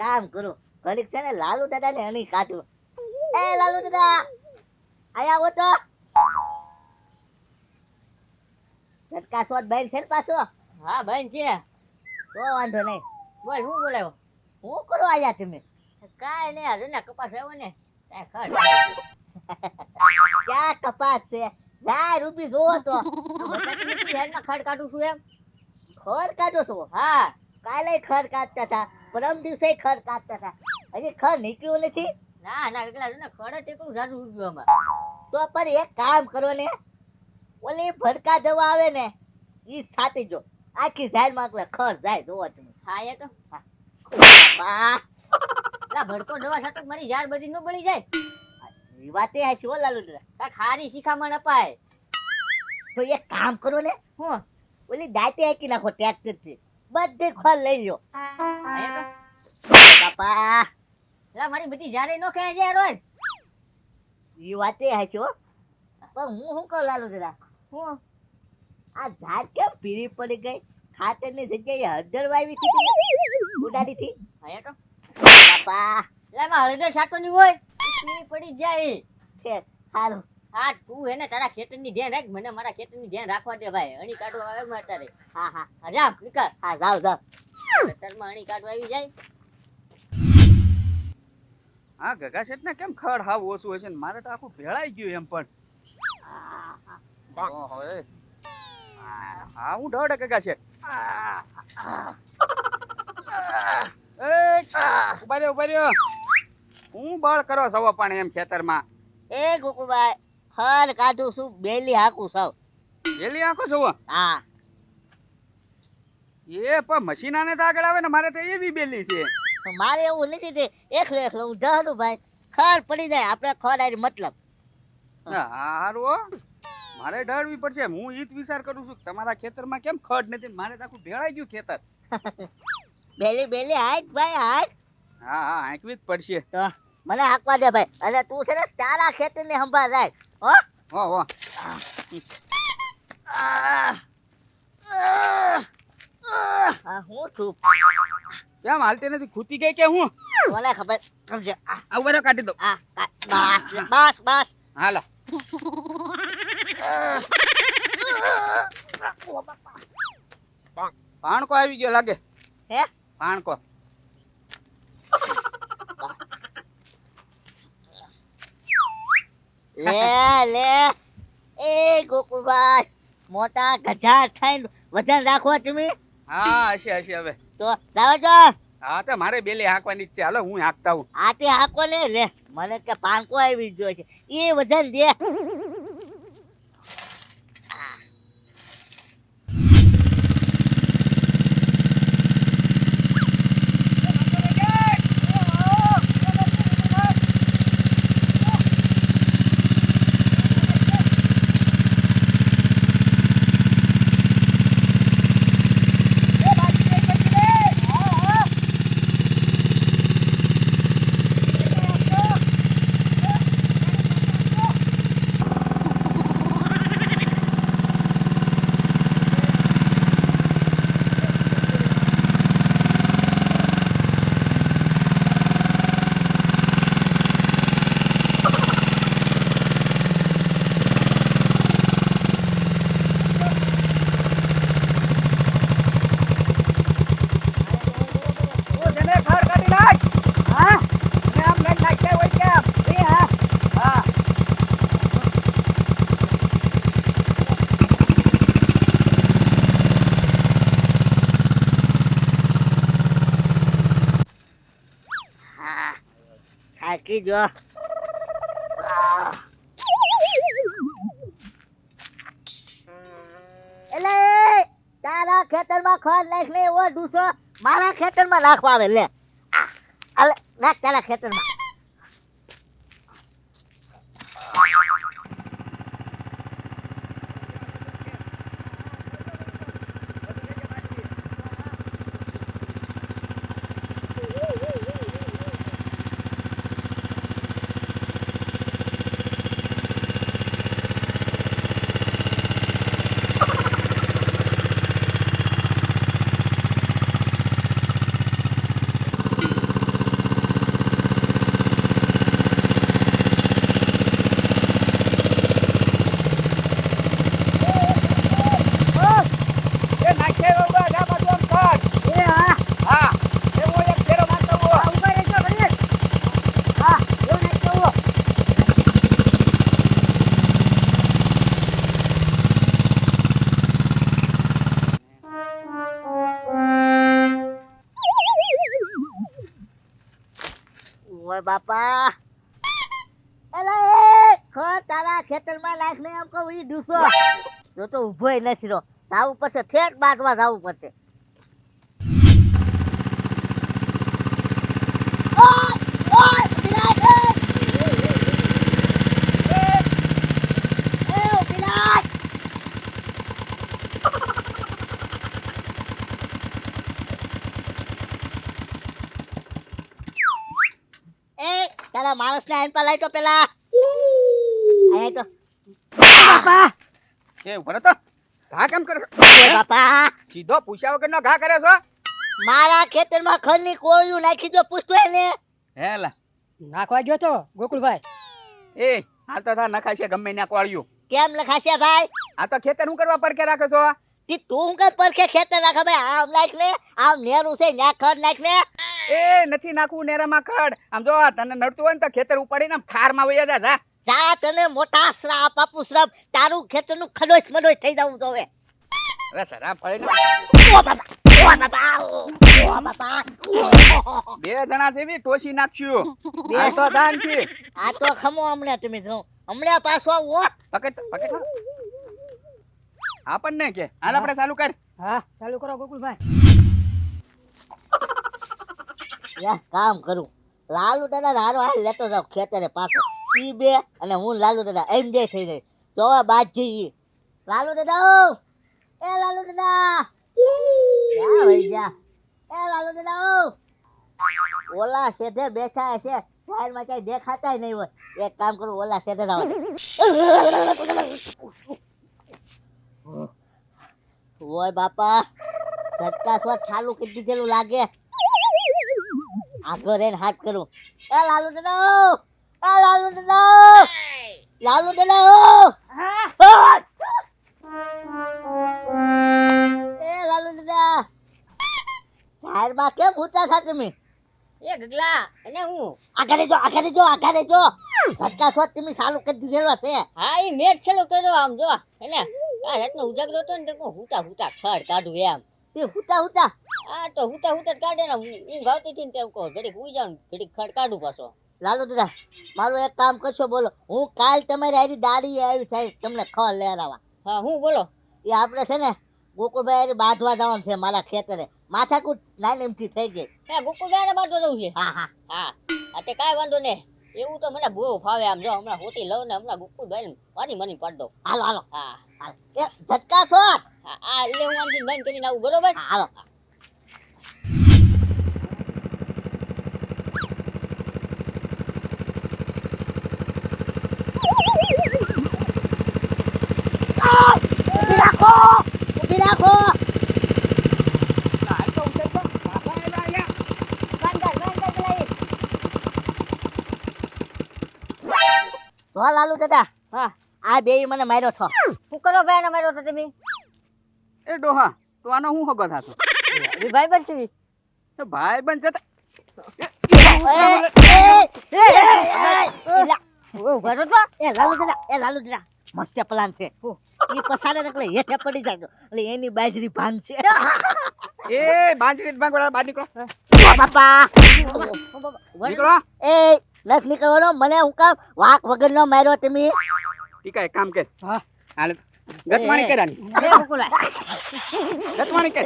કામ કરું, ઘડીક છે ને લાલુ દાદા ને હણી કાઢું. એ લાલુ દાદા આયા આવો તો. ઝટકા શોટ બેન છે ને પાછો. હા બેન છે. તો વાંધો નહીં. બોલ હું બોલાવ્યો? હું કરો આયા તમે? કાંઈ નહીં, હાજર ને કપાસ આવ્યો ને કાંઈ ક્યાં કપાસ છે? જા રૂપી જોવો તો. હેડમાં ખડ કાઢું છું એમ. ખડ કાઢો છો? હા. કાલે ખડ કાઢતા હતા, પરમ દિવસે ખડ કાઢતા હતા, હજી ખડ નીકળ્યું નથી. ના ના એકલા ને ખડ ટેકલું જાડું ઉગ્યું અમાર. તો પણ એક કામ કરો ને, ઓલી ભડકા દવા આવે ને ઈ છાતી જો, આખી ઝાડ માં ખડ જાય જોવો તમે. હા એ તો બા લા ભડકો દવા છાટક મારી ઝાડ બધી ન બળી જાય. ઈ વાતે હાચી હો લાલુ દાદા. કાંઈક હારી શિખામણ અપાય. તો એક કામ કરો ને, હું ઓલી દાંતે હાકી નાખો ટ્રેક્ટર થી, બધે ખડ લઈ લો. હા એ તો બાપા લા મારી બધી ઝાડે નો ખાય જાય રોજ. ઈ વાતે હાચી હો, પણ હું શું કહું લાલુ દાદા, હું આ ઝાડ કેમ પીળી પડી ગઈ? ખાતરની જગ્યાએ હળદર વાવી હતી તમે, ઉડાડી થી. હા એ તો બાપા લા એમાં હળદર છાંટવાની હોય પીળી પડી જાય. છે હારું. હા તું હે ને તારા ખેતરની ધ્યાન રાખ, મને મારા ખેતરની ધ્યાન રાખવા દે ભાઈ. અણી કાઢવા આવે મારે તારે. હા હા હા જા નીકળ. હા જાઓ જાઓ. ખેતરમાં અણી કાઢવા આવી જાય. હા ગગા શેઠ ને કેમ ખડ હાવ ઓછું હોય છે ને મારે તો આખું ભેળાઈ ગયું એમ પણ. ઓહો એ. હા હું ઢોળે ગગા શેઠ. એ ઉભા રહ્યો. હું બળ કરો સવા પાણી એમ ખેતરમાં. એ ગોકુભાઈ ખડ કાઢું છું, બેલી હાકું સૌ. વેલી આખો સવા. હા એ પણ મશીનાને તો આગળ આવે ને મારે તો એવી બેલી છે. મારે એવું નથી તે એકલો એકલો હું ઢહડું ભાઈ, ખડ પડી જાય આપણે ખડ આરી મતલબ. હારું હો. મારે ઢળવી પડશે. હું ઈ જ વિચાર કરું છું કે તમારા ખેતરમાં કેમ ખડ નથી, મારે તો આખું ભેળાઈ ગયું ખેતર. બેલી બેલી હાક ભાઈ હાક. હા હા હાંકવી જ પડશે. તો મને હાકવા દે ભાઈ, અને તું છે ને તારા ખેતરની સંભાળ રાખ હો. હો હો. હા હું છું, કેમ હાલતી નથી, ખૂતી ગઈ કે હું? મને ખબર સમજે. આ ઉભા રહ્યો, કાઢી દો. બસ બસ. હાલો. પાણકો આવી ગયો લાગે. હે પાણકો. લે લે એ ગોકુળભાઈ, મોટા ગધા થઈને વજન રાખો તમે. હા હશે હવે. તો જાઓ છો. હા તો મારે બેલે હાંકવાની જ છે. હાલો હું હાંકતા હું. આતે હાકો ને લે, મને કે પાનકો આવી ગયો છે એ વજન દે. થાકી જો. એટલે તારા ખેતરમાં ખડ નાખ ને એવો ડૂસો મારા ખેતરમાં નાખવા આવે. લે અલે નાખ તારા ખેતરમાં. ઓય બાપા એલા એ ખડ તારા ખેતરમાં નાખ ને એમ કહું ઈ ડૂસો જો તો ઊભોય નથી રહ્યો જાવું પડશે ઠેઠ બાટવા જાવું પડશે ઓય ઓય વિરાટ એ વિરાટ એ તારા માણસને આઈન પર લાઈટો પેલા આય તો બાપા એ ઉભો રહો તો ઘા કેમ કરે ઓય બાપા સીધો પૂછ્યા વગરનો ઘા કરે છો મારા ખેતરમાં ખડની કોળિયું નાખી દો પૂછતો એને હેલા નાખવા ગયો તો ગોકુલભાઈ એ હાલ તો થા નખાશે ગમે ત્યાં કોળિયું કેમ લખાશે ભાઈ આ તો ખેતર હું કરવા પડકે રાખો છો તી તું કર પરખે ખેતર નાખે ભાઈ આમ નાખ ને આમ નેરું છે ન્યા ખડ નાખ ને એ નથી નાખવું નેરામાં ખડ આમ જો તને નડતું હોય ને તો ખેતર ઉપાડીને આમ ખારમાં વયા જા જા તને મોટા શ્રાપ આપું શ્રાપ તારું ખેતરનું ખડોચ મડોચ થઈ જવું તો હવે હવે સરા ફળીને ઓ બાપા ઓ બાપા ઓ બાપા બે જણા છે બી ટોસી નાખશું આ તો દાન છે આ તો ખમો હમણાં તમે જો હમણાં પાછો આવો પકડ પકડ આપણને કે હાલ આપણે ચાલુ કર હા ચાલુ કરો ગોકુલભાઈ યા કામ કરું લાલુ દાદા હારો હાલ લેતો જાવ ખેતરે પાછો ઈ બે અને હું લાલુ દાદા એમ બે થઈ જાય જોવા બાદ જઈએ લાલુ દાદા એ લાલુ દાદા જા ભાઈ જા એ લાલુ દાદા ઓલા શેઠે બેઠા છે સાઈડમાં કઈ દેખાતા નહીં હોય એક કામ કરું ઓલા શેઠે જાવ ઓય બાપા ઝટકા સ્વાદ ચાલુ કરી દીધેલું લાગે આગળ રેન હાથ કરું એ લાલુ દાદા એ લાલુ દાદા લાલુ દાદા એ લાલુ દાદા ઝાડમાં કેમ ઉતા થા તમે એ ગગલા અને હું આગળ જો ઝટકા સ્વાદ તમે ચાલુ કરી દીધેલો છે હા ઈ મેચ ચાલુ કર્યો આમ જો એટલે આ રાતનો ઉજાગરો હતો ને તો હુટા હુટા ખડ કાઢું એમ તે હુતા આ તો હુટા હુટા જ કાઢે ને હું ગાવતી હતી ને તેમ કહો ઘડીક હુઈ જાઉં ઘડીક ખડ કાઢું પાછો લાલુ દાદા મારું એક કામ કરશો બોલો હું કાલ તમારી હારી દાડી આવી થાય તમને ખબર લેરાવા હા હું બોલો એ આપણે છે ને ગોકુળભાઈ હારી બાંધવા જવાનું છે મારા ખેતરે માથાકૂટ નાની એમથી થઈ ગઈ હે ગોકુલભાઈ બાટો જવું છે હા હા હા આ તે કાંઈ વાંધો નહીં એવું તો મને બહુ ફાવે આમ જો હમણાં હોટી લઉં ને હમણાં ગોકુલભાઈ મારી મની પાડ દો હાલો હાલો હા હાલો. એ ઝટકા શોટ હા આ એટલે હું આમથી બંધ કરીને આવું બરોબર હા, હાલો ઊભી રાખો હાલ તો ઉતર તો પાછા એલા અહીંયા બંધ પેલા જો લાલુ દાદા હા આ બે મને માર્યો છો શું કરો ભાઈ ના માર્યો તો તમે એ ડોહા તો આનો હું હગો થાતો ભાઈ બન છે એ ભાઈ બન જતા લાલુ દાદા મસ્ત પ્લાન છે ઈ પસારે એટલે હેઠે પડી જાય એટલે એની બાજરી ભાન છે એ બાંજરી બાંગડા બહાર નીકળો બાપા નીકળો એ નથી નીકળવાનો મને હું કામ વાક વગર નો માર્યો તમે ટીકા એક કામ કર હા હાલ ગતમાણી કરાની ગતમાણી કર